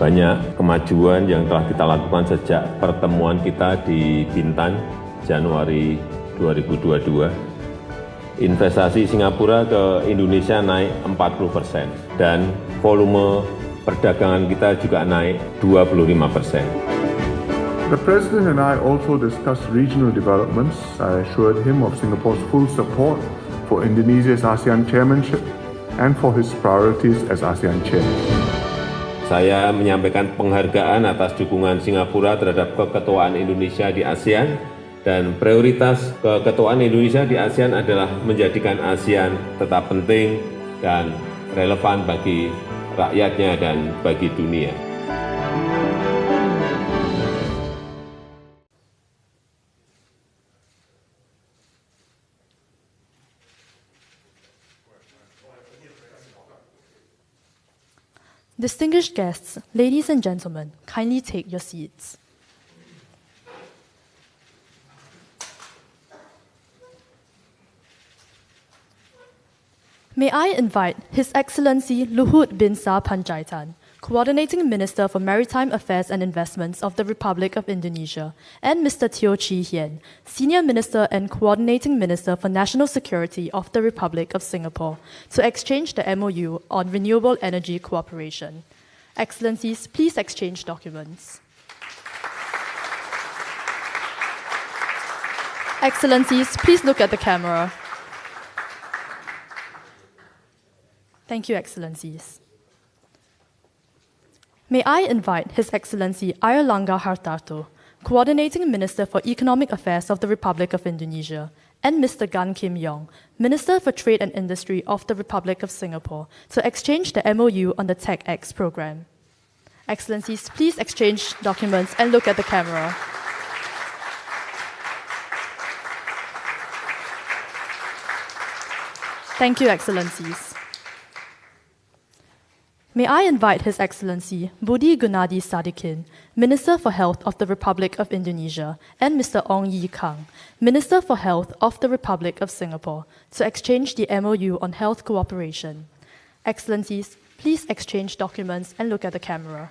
Banyak kemajuan yang telah kita lakukan sejak pertemuan kita di Bintan, Januari 2022. Investasi Singapura ke Indonesia naik 40% dan volume perdagangan kita juga naik 25%. The President and I also discussed regional developments. I assured him of Singapore's full support for Indonesia's ASEAN chairmanship and for his priorities as ASEAN chair. Saya menyampaikan penghargaan atas dukungan Singapura terhadap keketuaan Indonesia di ASEAN, dan prioritas keketuaan Indonesia di ASEAN adalah menjadikan ASEAN tetap penting dan relevan bagi rakyatnya dan bagi dunia. Distinguished guests, ladies and gentlemen, kindly take your seats. May I invite His Excellency Luhut bin Sar Panjaitan, Coordinating Minister for Maritime Affairs and Investments of the Republic of Indonesia, and Mr. Teo Chee Hien, Senior Minister and Coordinating Minister for National Security of the Republic of Singapore, to exchange the MOU on renewable energy cooperation. Excellencies, please exchange documents. Excellencies, please look at the camera. Thank you, Excellencies. May I invite His Excellency Airlangga Hartarto, Coordinating Minister for Economic Affairs of the Republic of Indonesia, and Mr. Gan Kim Yong, Minister for Trade and Industry of the Republic of Singapore, to exchange the MOU on the TechX program. Excellencies, please exchange documents and look at the camera. Thank you, Excellencies. May I invite His Excellency Budi Gunadi Sadikin, Minister for Health of the Republic of Indonesia, and Mr. Ong Ye Kang, Minister for Health of the Republic of Singapore, to exchange the MOU on health cooperation. Excellencies, please exchange documents and look at the camera.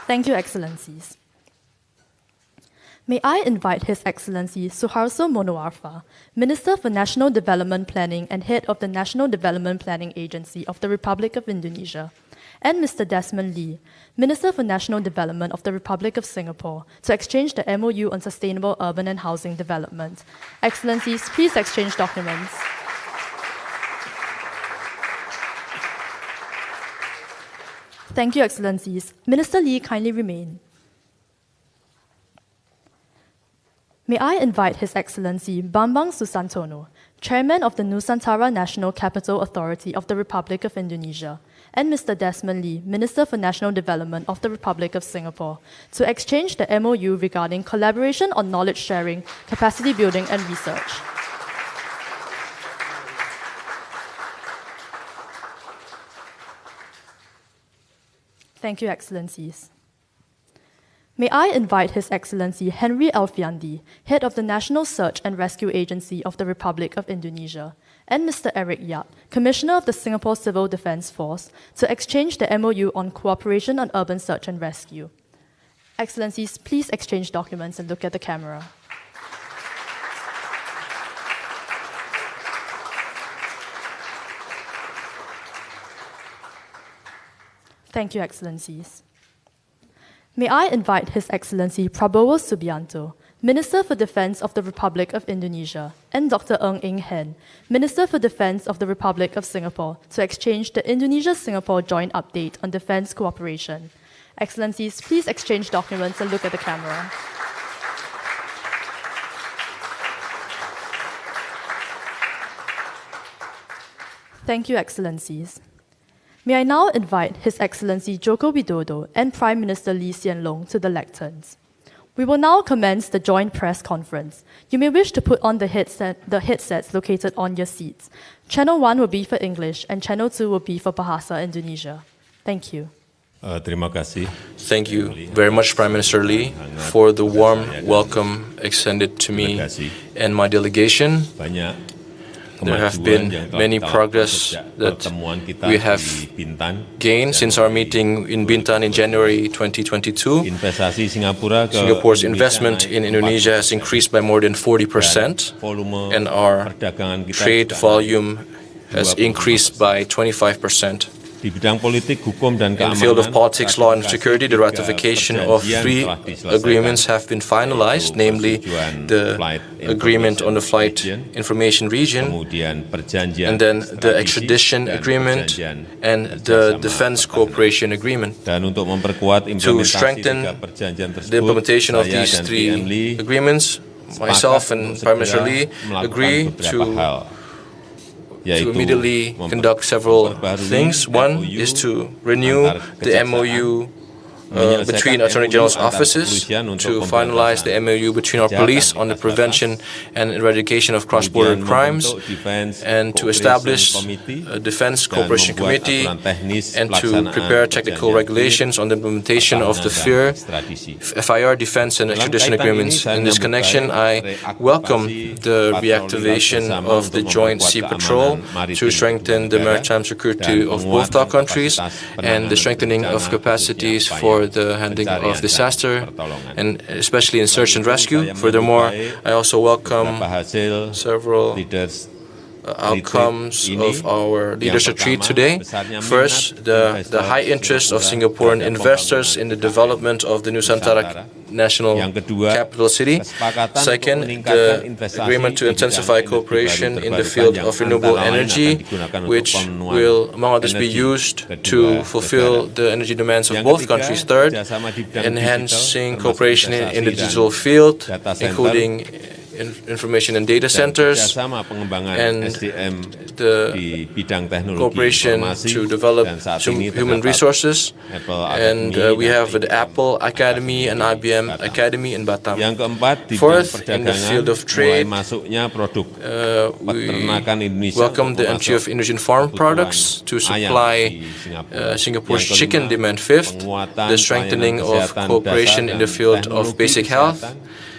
Thank you, Excellencies. May I invite His Excellency Suharto Monoarfa, Minister for National Development Planning and Head of the National Development Planning Agency of the Republic of Indonesia, and Mr. Desmond Lee, Minister for National Development of the Republic of Singapore, to exchange the MOU on sustainable urban and housing development. Excellencies, please exchange documents. Thank you, Excellencies. Minister Lee, kindly remain. May I invite His Excellency Bambang Susantono, Chairman of the Nusantara National Capital Authority of the Republic of Indonesia, and Mr. Desmond Lee, Minister for National Development of the Republic of Singapore, to exchange the MOU regarding collaboration on knowledge sharing, capacity building, and research. Thank you, Excellencies. May I invite His Excellency Henry Alfiandi, Head of the National Search and Rescue Agency of the Republic of Indonesia, and Mr. Eric Yap, Commissioner of the Singapore Civil Defence Force, to exchange the MOU on cooperation on urban search and rescue. Excellencies, please exchange documents and look at the camera. Thank you, Excellencies. May I invite His Excellency Prabowo Subianto, Minister for Defence of the Republic of Indonesia, and Dr. Ng Eng Hen, Minister for Defence of the Republic of Singapore, to exchange the Indonesia-Singapore Joint Update on Defence Cooperation. Excellencies, please exchange documents and look at the camera. Thank you, Excellencies. May I now invite His Excellency Joko Widodo and Prime Minister Lee Hsien Loong to the lecterns. We will now commence the joint press conference. You may wish to put on the headsets located on your seats. Channel 1 will be for English and Channel 2 will be for Bahasa Indonesia. Thank you. Terima kasih. Thank you very much, Prime Minister Lee, for the warm welcome extended to me and my delegation. There have been many progress that we have gained since our meeting in Bintan in January 2022. Singapore's investment in Indonesia has increased by more than 40%, and our trade volume has increased by 25%. In the field of politics, law and security, the ratification of 3 agreements have been finalized, namely the agreement on the flight information region, and then the extradition agreement and the defense cooperation agreement. To strengthen the implementation of these 3 agreements, myself and Prime Minister Lee agree to immediately conduct several things. One is to renew the MOU between Attorney General's offices, to finalize the MOU between our police on the prevention and eradication of cross-border crimes, and to establish a defense cooperation committee, and to prepare technical regulations on the implementation of the FIR defense and extradition agreements. In this connection, I welcome the reactivation of the Joint Sea Patrol to strengthen the maritime security of both our countries, and the strengthening of capacities for the handling of disaster, and especially in search and rescue. Furthermore, I also welcome several outcomes of our Leaders Retreat today. First, the high interest of Singaporean investors in the development of the Nusantara National Capital City. Second, the agreement to intensify cooperation in the field of renewable energy, which will, among others, be used to fulfill the energy demands of both countries. Third, enhancing cooperation in the digital field, including information and data centers, and the cooperation to develop human resources. And we have the Apple Academy and IBM Academy in Batam. Fourth, in the field of trade, we welcome the entry of Indonesian farm products to supply Singapore's chicken demand. Fifth, the strengthening of cooperation in the field of basic health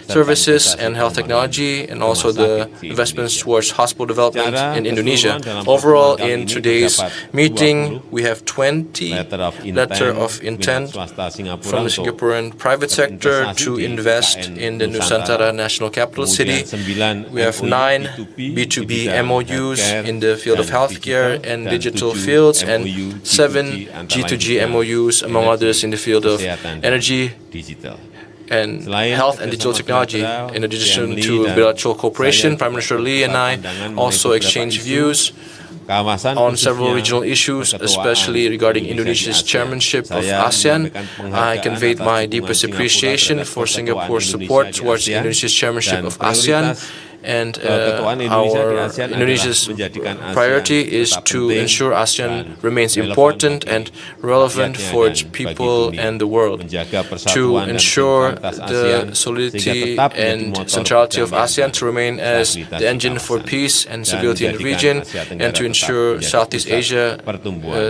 services and health technology, and also the investments towards hospital development in Indonesia. Overall, in today's meeting, we have 20 letter of intent from the Singaporean private sector to invest in the Nusantara National Capital City. We have 9 B2B MOUs in the field of healthcare and digital fields, and 7 G2G MOUs, among others, in the field of energy and health and digital technology. In addition to bilateral cooperation, Prime Minister Lee and I also exchanged views on several regional issues, especially regarding Indonesia's chairmanship of ASEAN. I conveyed my deepest appreciation for Singapore's support towards Indonesia's chairmanship of ASEAN, and Indonesia's priority is to ensure ASEAN remains important and relevant for its people and the world, to ensure the solidity and centrality of ASEAN to remain as the engine for peace and stability in the region, and to ensure Southeast Asia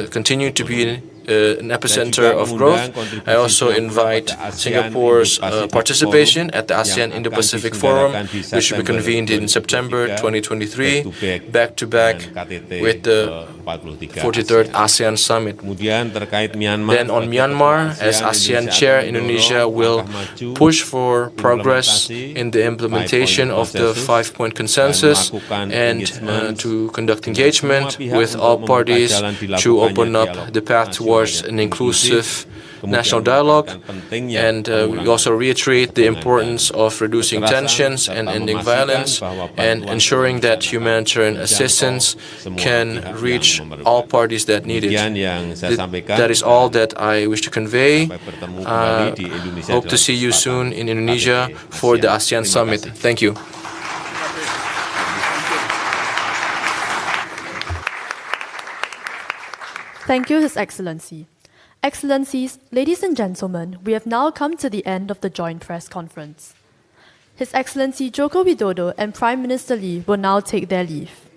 continue to be an epicenter of growth. I also invite Singapore's participation at the ASEAN Indo-Pacific Forum, which will be convened in September 2023, back-to-back with the 43rd ASEAN Summit. Then on Myanmar, as ASEAN Chair, Indonesia will push for progress in the implementation of the 5-point consensus, and to conduct engagement with all parties to open up the path towards an inclusive national dialogue, and we also reiterate the importance of reducing tensions and ending violence and ensuring that humanitarian assistance can reach all parties that need it. That is all that I wish to convey. Hope to see you soon in Indonesia for the ASEAN Summit. Thank you. Thank you, His Excellency. Excellencies, ladies and gentlemen, we have now come to the end of the joint press conference. His Excellency Joko Widodo and Prime Minister Lee will now take their leave.